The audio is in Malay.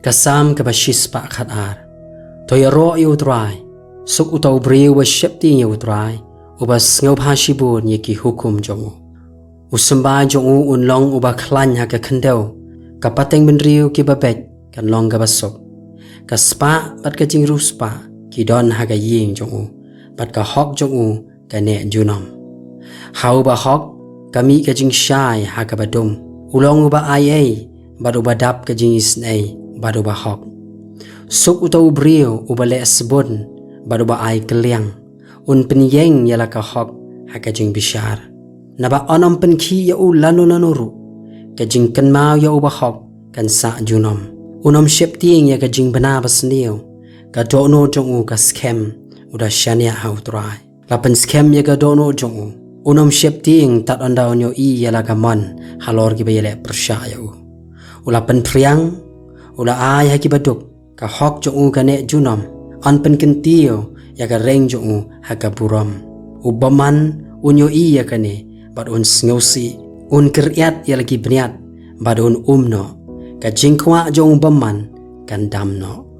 kasam ka bashis pa khatar toy ro yu trai suk utau briu wa shepti yu trai ubas ngau phashibun ye ki hukum jongu usamba jongu unlong uba khlan ha ka khandeu ka pateng ben riu ki babek kan long ka basok ka spa bat ka jing ruspa ki don ha ka ying jongu bat ka hok jongu ka ne junom hau ba hok kami ka jing shai ha ka badum ulong uba ai badu badap ka jing isnai badu ba hok suk utau brio uba le asbon badu ba ai keliang un penyeng yala ka hok ha ka jing bishar naba onom pen khi ya u lanu nanuru ka jing kan mau ya uba hok kan sa junom unom shep tieng ya ka jing bana basneu ka dono jongu ka scam uda shania hau trai lapen scam ya ka dono jongu unom shep tieng tat ondau nyo I yala ka mon halor ki bayele persyaya u ulapen priang ula ai ha ki baduk ka hok jongu ka ne junom an pen kentio ya ka reng jongu ha ka buram ubaman unyo I ya ka ne bad un sngosi un kriat ya lagi bniat bad un umno ka jingkwa jong baman kan damno